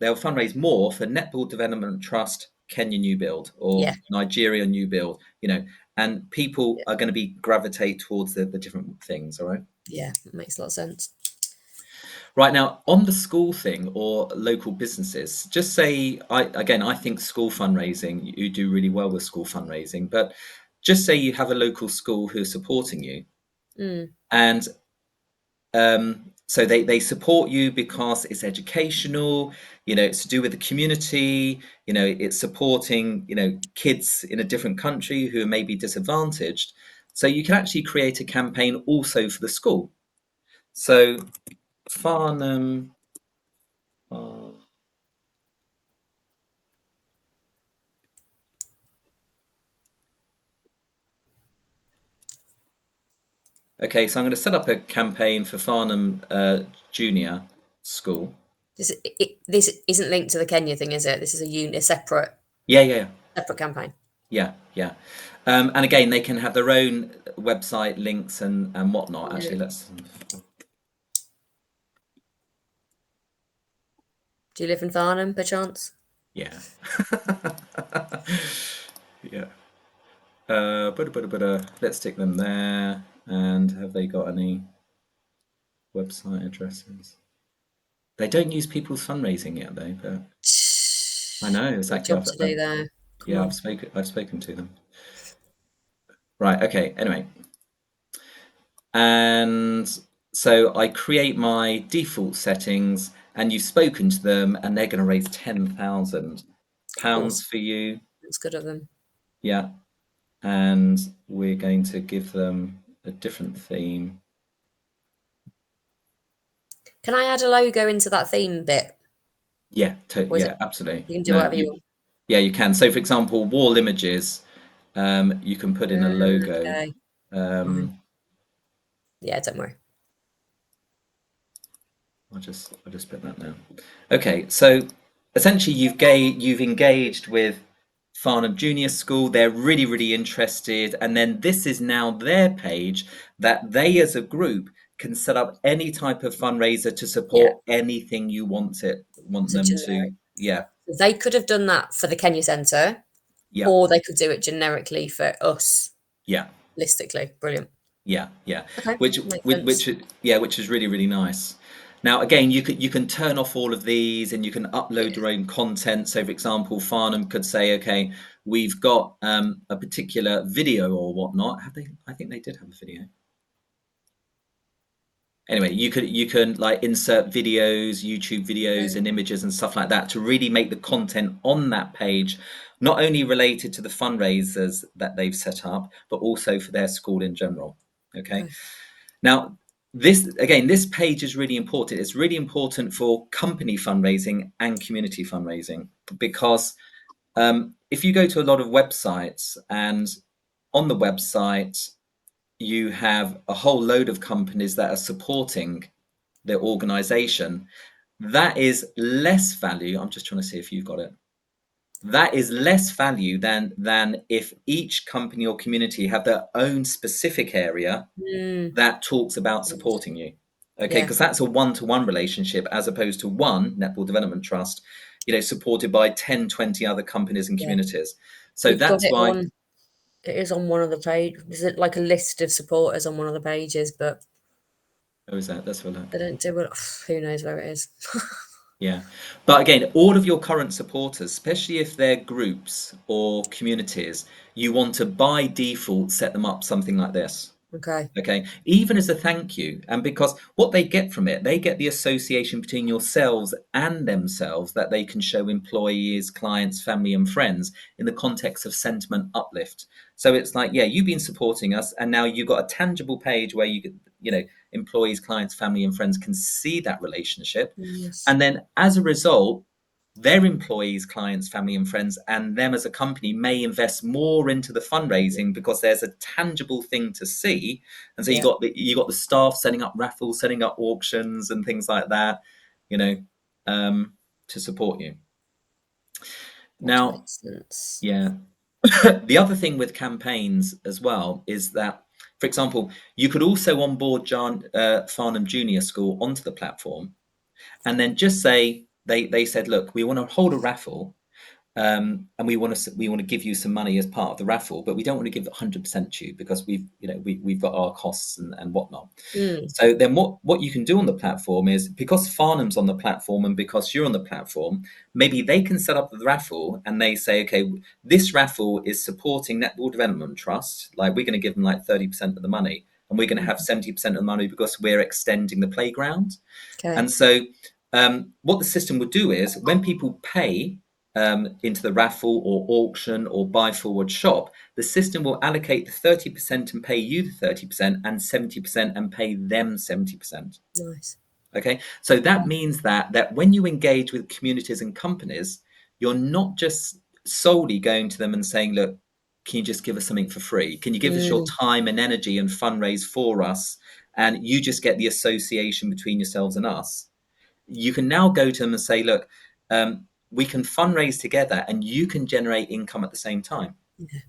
they'll fundraise more for Netball Development Trust Kenya New Build or Yeah. Nigeria New Build, and people Yeah. are going to be gravitate towards the different things. All right. Yeah. It makes a lot of sense. Right now, on the school thing or local businesses, just say, I think school fundraising, you do really well with school fundraising, but just say you have a local school who are supporting you, Mm, and so they support you because it's educational, it's to do with the community, it's supporting, kids in a different country who are maybe disadvantaged. So you can actually create a campaign also for the school. So Farnham. Okay, so I'm going to set up a campaign for Farnham Junior School. this isn't linked to the Kenya thing, is it? This is a Yeah, yeah, separate campaign. yeah, yeah. And again, they can have their own website links and whatnot. Yeah. Actually, let's. Do you live in Farnham, perchance? Yeah. Yeah. Let's stick them there. And have they got any website addresses? They don't use people's fundraising yet, though. But I know Got a exactly. job to do there. Come Yeah, on. I've spoken to them. Right. Okay. Anyway, and so I create my default settings, and you've spoken to them, and they're going to raise £10,000 Awesome. for you. That's good of them. Yeah, and we're going to give them a different theme. Can I add a logo into that theme bit? Yeah, Or is it yeah, absolutely. you can do No, whatever you want? Yeah, you can. So, for example, wall images, you can put in a logo. Okay, fine. Um, Yeah, don't worry. I'll just put that now. Okay, so essentially you've engaged with Farnham Junior School. They're really, really interested, and then this is now their page that they as a group can set up any type of fundraiser to Yeah, support anything you want so them to. generic. Yeah, They could have done that for the Kenya Centre, yeah, or they could do it generically for us, yeah. holistically. Brilliant. Yeah, yeah. Okay, Which, makes which, sense. which, yeah, which is really, really nice. Now, again, you can turn off all of these, and you can Yeah. upload your own content. So, for example, Farnham could say, okay, we've got a particular video or whatnot. Have they? I think they did have a video. Anyway, you can like insert videos, YouTube videos, Okay. and images and stuff like that to really make the content on that page not only related to the fundraisers that they've set up, but also for their school in general. Okay. Okay. Now, this page is really important. It's really important for company fundraising and community fundraising because if you go to a lot of websites and on the website you have a whole load of companies that are supporting their organization, that is less value. I'm just trying to see if you've got it. That is less value than if each company or community have their own specific area Mm, that talks about sense. supporting you. Okay, Yeah, because that's a one-to-one relationship as opposed to one Netball Development Trust, supported by 10, 20 other companies and yeah. communities. So We've got that's it why. on. It is on one of the page. Is it like a list of supporters on one of the pages? But Oh, is that? Let's have a look. they don't do it. Who knows where it is? Yeah. But again, all of your current supporters, especially if they're groups or communities, you want to by default set them up something like this. Okay. Okay, even as a thank you, and because what they get from it, they get the association between yourselves and themselves that they can show employees, clients, family, and friends in the context of sentiment uplift. So it's like, yeah, you've been supporting us, and now you've got a tangible page where employees, clients, family, and friends can see that relationship, Yes. and then as a result, their employees, clients, family, and friends, and them as a company may invest more into the fundraising because there's a tangible thing to see. And so you Yeah. got the staff setting up raffles, setting up auctions, and things like that, you know, to support you. That Now, makes sense. yeah, the other thing with campaigns as well is that, for example, you could also onboard Farnham Junior School onto the platform, and then just say they said, look, we want to hold a raffle. And we want to give you some money as part of the raffle, but we don't want to give 100% to you because we've got our costs and whatnot. Mm, So then what you can do on the platform is, because Farnham's on the platform and because you're on the platform, maybe they can set up the raffle and they say, okay, this raffle is supporting Netball Development Trust. Like, we're going to give them like 30% of the money, and we're going to have mm. 70% of the money because we're extending the playground. Okay. And so, what the system would do is, when people pay into the raffle or auction or buy forward shop, the system will allocate the 30% and pay you the 30% and 70% and pay them 70%. Nice. Okay, so that means that when you engage with communities and companies, you're not just solely going to them and saying, look, can you just give us something for free? Can you give us your Mm, time and energy and fundraise for us? And you just get the association between yourselves and us. You can now go to them and say, look, we can fundraise together and you can generate income at the same time. yeah.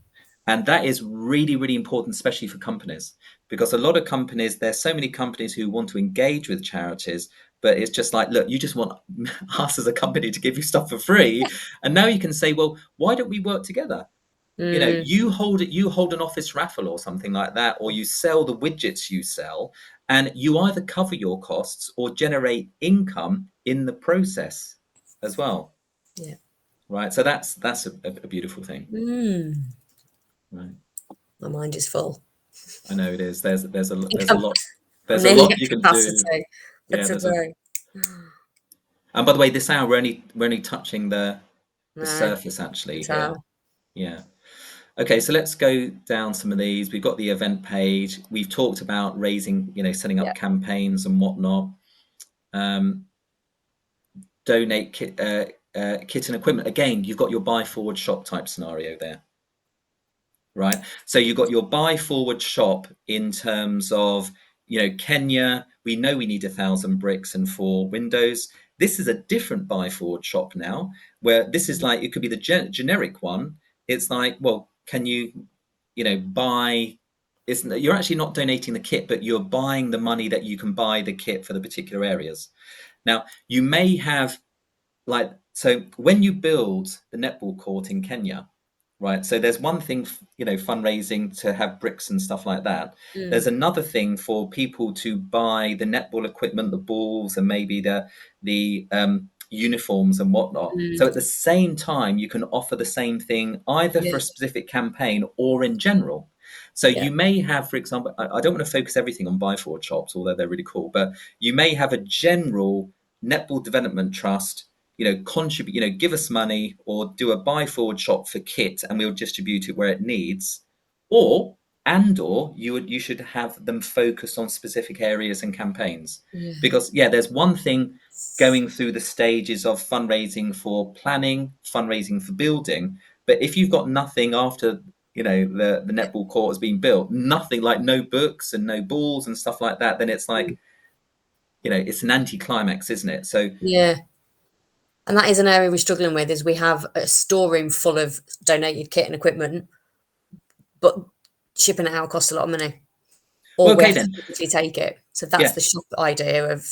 And that is really, really important, especially for companies, because a lot of companies, there's so many companies who want to engage with charities, but it's just like, look, you just want us as a company to give you stuff for free. And now you can say, well, why don't we work together? Mm, You hold an office raffle or something like that, or you sell the widgets you sell, and you either cover your costs or generate income in the process as well. yeah. Right. So that's a beautiful thing. Mm. Right. My mind is full. I know it is. There's a I think there's a lot I'm there's a nearly lot at you can do. capacity for Yeah, there's a today. and by the way, this hour we're only touching the No, I surface can actually here. tell. Yeah. Okay, so let's go down some of these. We've got the event page. We've talked about raising, setting Yeah. up campaigns and whatnot. Um, donate kit and equipment, again, you've got your buy forward shop type scenario there, right? So you've got your buy forward shop in terms of, Kenya, we know we need 1,000 bricks and 4 windows. This is a different buy forward shop now, where this is like, it could be the generic one. It's like, well, can you, buy, you're actually not donating the kit, but you're buying the money that you can buy the kit for the particular areas. Now, you may have, like, so when you build the netball court in Kenya, right? So there's one thing, fundraising to have bricks and stuff like that. There's Mm, another thing for people to buy the netball equipment, the balls, and maybe the uniforms and whatnot. So mm, at the same time, you can offer the same thing either for yeah, a specific campaign or in general. So yeah. you may have, for example, I don't want to focus everything on buy forward shops, although they're really cool, but you may have a general netball development trust, contribute, give us money or do a buy forward shop for kit and we'll distribute it where it needs. Or you should have them focus on specific areas and campaigns. Yeah. Because yeah, there's one thing going through the stages of fundraising for planning, fundraising for building, but if you've got nothing after, the netball court has been built, nothing, like no books and no balls and stuff like that, then it's Mm, like, it's an anticlimax, isn't it? So yeah. And that is an area we're struggling with, is we have a storeroom full of donated kit and equipment, but shipping it out costs a lot of money, or well, we okay have to then. physically take it. So that's Yeah, the shop idea of,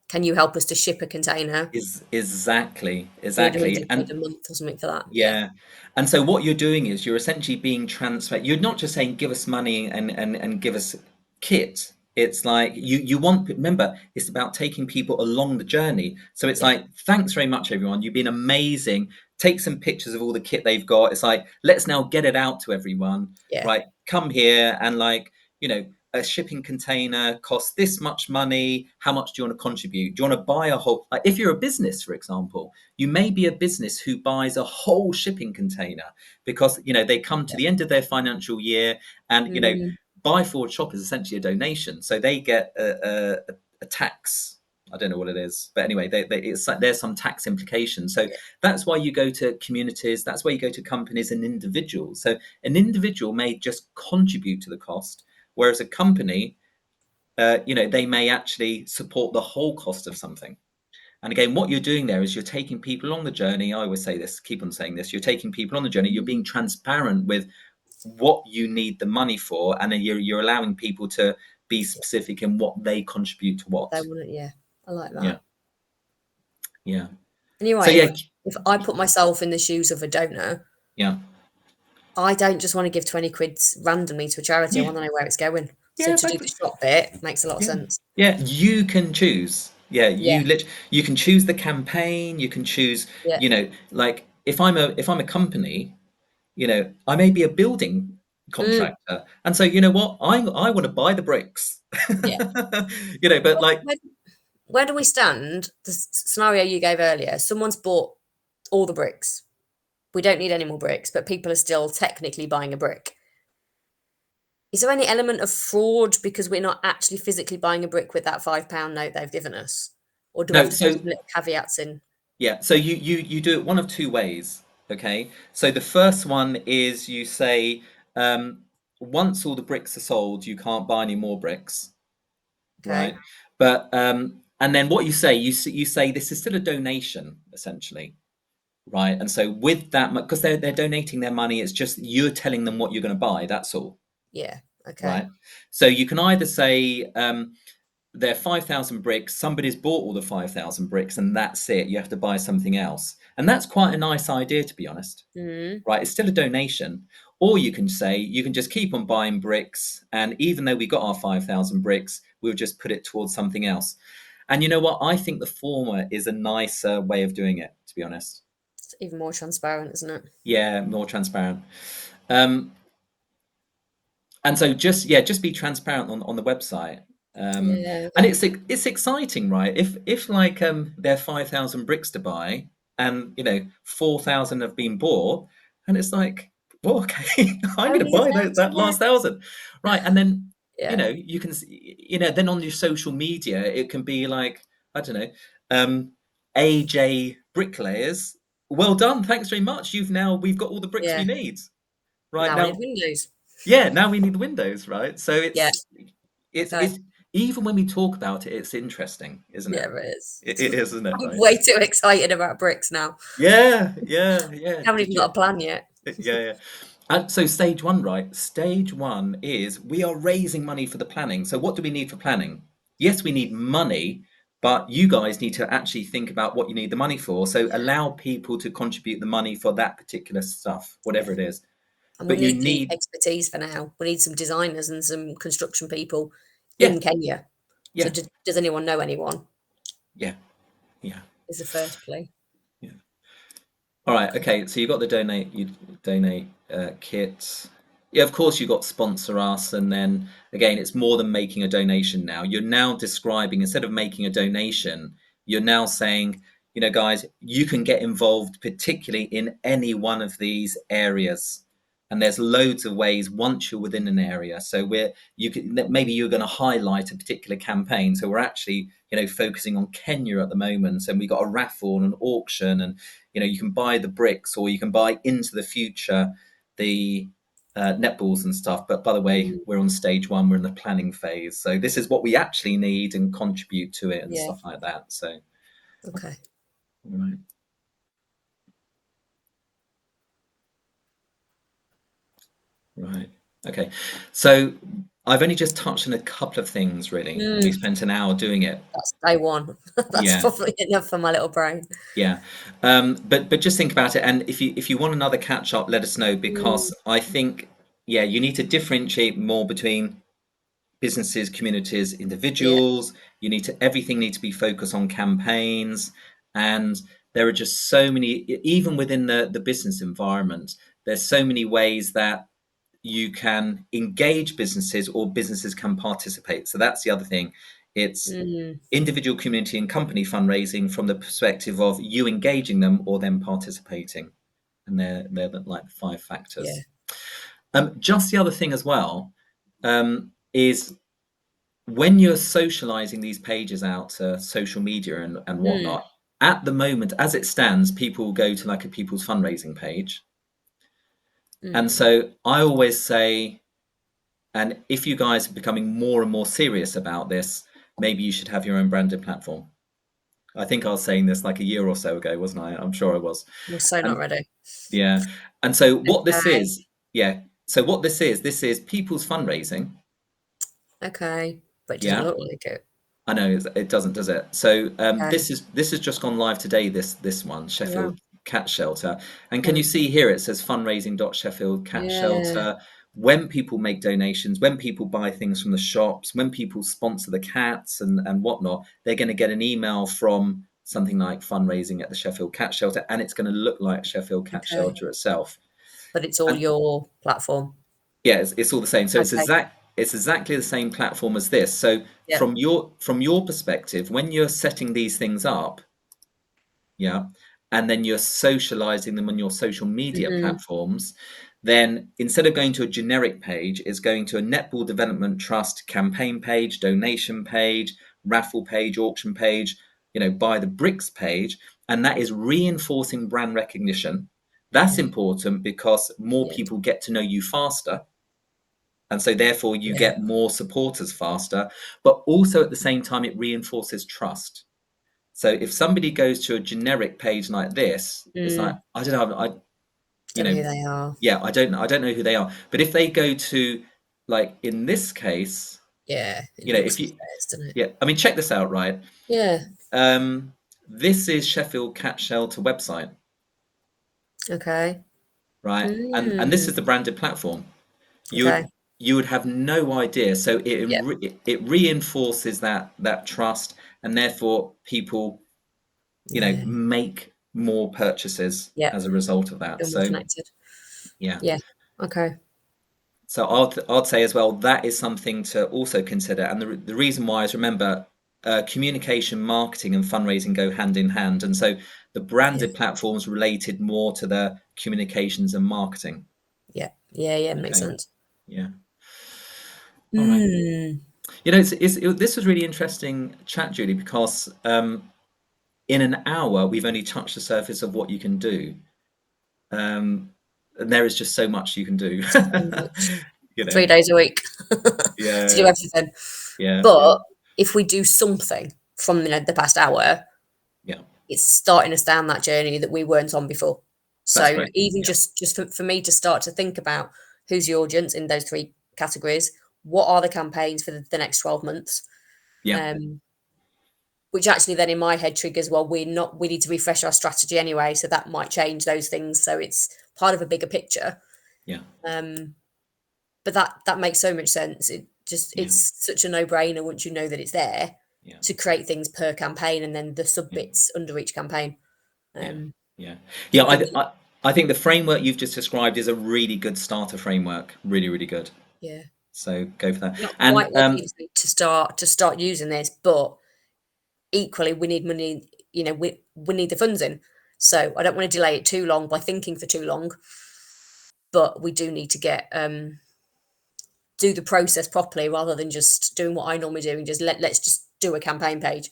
can you help us to ship a container? is exactly, exactly. £200 And a month or something for that. Yeah. yeah. And so what you're doing is you're essentially being transferred. You're not just saying give us money and give us kit. It's like you want, remember, it's about taking people along the journey. So it's Yeah. like, thanks very much, everyone. You've been amazing. Take some pictures of all the kit they've got. It's like, let's now get it out to everyone. Yeah. Right. Come here and, like, a shipping container costs this much money. How much do you want to contribute? Do you want to buy a whole, like, if you're a business, for example, you may be a business who buys a whole shipping container because, they come to Yeah. the end of their financial year and, Mm, buy forward shop is essentially a donation. So they get a tax. I don't know what it is, but anyway, it's like there's some tax implications. So yeah. that's why you go to communities. That's why you go to companies and individuals. So an individual may just contribute to the cost, whereas a company, they may actually support the whole cost of something. And again, what you're doing there is you're taking people along the journey. I always say this, keep on saying this. You're taking people on the journey. You're being transparent with what you need the money for, and then you're allowing people to be Yeah. specific in what they contribute to What they what. want. Yeah. I like Yeah, that. yeah. So Anyway, yeah, if I put myself in the shoes of a donor, yeah, I don't just want to give 20 quid randomly to a charity. I yeah, want to know where it's going. So yeah, to do the shop bit makes a lot of yeah, sense. yeah. You can choose. Yeah, Yeah. you can choose the campaign. You can choose. Yeah. Like if I'm a company, I may be a building Mm, contractor, and so you know what, I want to buy the bricks, yeah. but like, Where, where do we stand? The scenario you gave earlier, someone's bought all the bricks. We don't need any more bricks, but people are still technically buying a brick. Is there any element of fraud because we're not actually physically buying a brick with that £5 note they've given us? Or do we have no, to put so some little caveats in? yeah, so you do it one of two ways. Okay, so the first one is you say, um, once all the bricks are sold, you can't buy any more bricks, Okay. right? But and then what you say this is still a donation, essentially, right? And so with that, because they're donating their money, it's just you're telling them what you're going to buy. That's all, Yeah. Okay. right? So you can either say, they're 5,000 bricks, somebody's bought all the 5,000 bricks, and that's it. You have to buy something else. And that's quite a nice idea, to be honest, Mm, right? It's still a donation. Or you can say, you can just keep on buying bricks. And even though we got our 5,000 bricks, we'll just put it towards something else. And you know what? I think the former is a nicer way of doing it, to be honest. it's even more transparent, isn't it? Yeah, more transparent. Um, and so just be transparent on the website. Yeah. And it's exciting, right? If like, there are 5,000 bricks to buy and 4,000 have been bought, and it's like, well, okay, I'm going to Only a buy thousand that last left. 1,000, right? And then Yeah. you can then on your social media it can be like, I don't know, um AJ bricklayers, Well done. Thanks very much. We've got all the bricks we Yeah. need. Right Now I need now, windows. yeah, now we need the windows, right? So Yeah. Okay. it's even when we talk about it, it's interesting, isn't it? Yeah, it is. It is, isn't it? I'm Right? way too excited about bricks now. Yeah, yeah, yeah. Haven't Did even you? got a plan yet. Yeah, yeah. So stage one, right? Stage one is we are raising money for the planning. So what do we need for planning? Yes, we need money, but you guys need to actually think about what you need the money for. So Yeah. allow people to contribute the money for that particular stuff, whatever Yeah. it is. And we But you need the need, expertise for now. We need some designers and some construction people yeah, in Kenya. So yeah, does anyone know anyone? yeah, yeah, Is the first plea. yeah. All right, Okay. okay. So you got the donate kits. Yeah, of course you got sponsor us, and then again, it's more than making a donation now. You're now describing, instead of making a donation, you're now saying, guys, you can get involved, particularly in any one of these areas. And there's loads of ways once you're within an area. So maybe you're going to highlight a particular campaign. So we're actually, focusing on Kenya at the moment, and we got a raffle and an auction, and you can buy the bricks, or you can buy into the future the netballs and stuff. But by the way, Mm, we're on stage one, we're in the planning phase. So this is what we actually need and contribute to it and yeah. stuff like that. So, Okay. right, right. Okay. So I've only just touched on a couple of things really, and we Mm, spent an hour doing it. that's day one. That's Yeah. probably enough for my little brain. Yeah, but just think about it, and if you want another catch up, let us know, Mm, because I think, yeah, you need to differentiate more between businesses, communities, yeah. individuals. Everything needs to be focused on campaigns, and there are just so many, even within the business environment, there's so many ways that you can engage businesses, or businesses can participate. So that's the other thing. It's Mm, individual, community, and company fundraising from the perspective of you engaging them or them participating, and they're like the five yeah. factors. Just the other thing as well, is when you're socializing these pages out to social media and Mm, whatnot. At the moment, as it stands, people will go to like a people's fundraising page, and mm. so I always say, and if you guys are becoming more and more serious about this, maybe you should have your own branded platform. I think I was saying this like a year or so ago, wasn't I? I'm sure I was. We're so not And ready. yeah, and so what this Okay. is, yeah. So what this is people's fundraising. Okay. But it doesn't Yeah, look like it. I know it doesn't, does it? So Okay. this has just gone live today. This one, Wow. Sheffield Cat Shelter, and can you Okay. see here it says fundraising.sheffield cat Yeah. shelter. When people make donations, when people buy things from the shops, when people sponsor the cats and whatnot, they're going to get an email from something like fundraising at the Sheffield Cat Shelter, and it's going to look like Sheffield Cat Okay. Shelter itself. But it's all And your platform. yeah, it's all the same. So Okay. it's exactly the same platform as this. So Yeah. from your perspective, when you're setting these things up, yeah, and then you're socializing them on your social media Mhm. platforms, then instead of going to a generic page, it's going to a Netball Development Trust campaign page, donation page, raffle page, auction page, buy the bricks page, and that is reinforcing brand recognition. That's Yeah. important because more Yeah. people get to know you faster, and so therefore you Yeah. get more supporters faster, but also at the same time it reinforces trust. So if somebody goes to a generic page like this, it's like, Mm. I don't know, you Don't know know who they are. yeah, I don't know who they are. But if they go to, like, in this case, Yeah. It if looks like you theirs, doesn't it? yeah, I mean, check this out, right? Yeah. um this is Sheffield Cat Shelter website, Okay. right? And this Mm. is the branded platform. you Okay. would you would have no idea. So Yeah. it reinforces that trust, and therefore people, Yeah. make more purchases Yeah. as a result of that. Feel more So connected. yeah. Yeah. Okay. So I'd say as well, that is something to also consider. And the reason why is, remember, communication, marketing, and fundraising go hand in hand. And so the Yeah. branded platforms related more to the communications and marketing. Yeah. Yeah. Yeah. Makes Okay. sense. Yeah. All right. Mm. This was really interesting chat, Julie, because in an hour, we've only touched the surface of what you can do. And there is just so much you can do. So much. You know? 3 days a week to do Yeah, everything. yeah, yeah, But if we do something from, the past hour, yeah. it's starting us down that journey that we weren't on before. That's So great. even Yeah, just for me to start to think about who's the audience in those 3 categories, what are the campaigns for the next 12 months, yeah, um, which actually then in my head triggers, well, we need to refresh our strategy anyway, so that might change those things. So it's part of a bigger picture. yeah, Um, but that makes so much sense. yeah, It's such a no-brainer once you know that it's there yeah, to create things per campaign and then the sub yeah, bits under each campaign. yeah, Um, yeah. to Yeah, give I think the framework you've just described is a really good starter framework. Really, really good. yeah, So go for that. not And quite ready to start using this, but equally we need money. We need the funds in. So I don't want to delay it too long by thinking for too long, but we do need to get do the process properly rather than just doing what I normally do and just let's just do a campaign page.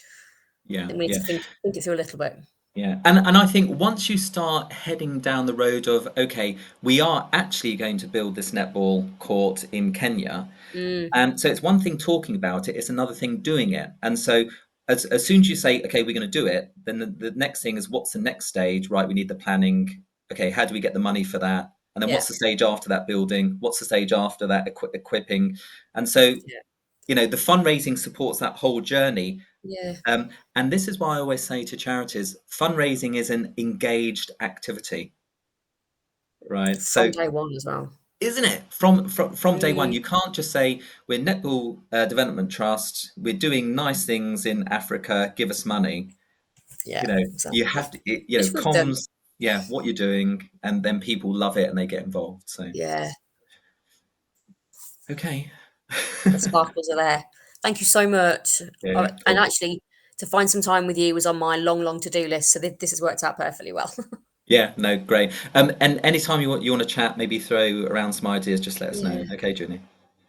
I yeah, think we need yeah. to think it through a little bit. Yeah, and I think once you start heading down the road of, okay, we are actually going to build this netball court in Kenya, Mm, and so it's one thing talking about it, it's another thing doing it. And so as soon as you say, okay, we're going to do it, then the next thing is what's the next stage, right? We need the planning. Okay, how do we get the money for that? And then yeah, what's the stage after that building? What's the stage after that equipping? And so, yeah, the fundraising supports that whole journey. yeah. And this is why I always say to charities, fundraising is an engaged activity, right? From So, day one as well. isn't it? From day one, Mm, you can't just say we're Netball Development Trust, we're doing nice things in Africa, give us money. yeah, You exactly. have to, Which we've done. comms, yeah, what you're doing, and then people love it and they get involved. So, Yeah, okay, the sparkles are there. Thank you so much. yeah, And cool. actually, to find some time with you was on my long, long to do list. So this has worked out perfectly well. Yeah, no, great. And anytime you want to chat, maybe throw around some ideas, just let us know. Yeah, Okay, Junie.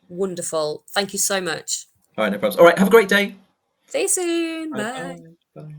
wonderful. Thank you so much. All right, no problems. All right, have a great day. See you soon. All right, Bye. bye. Bye.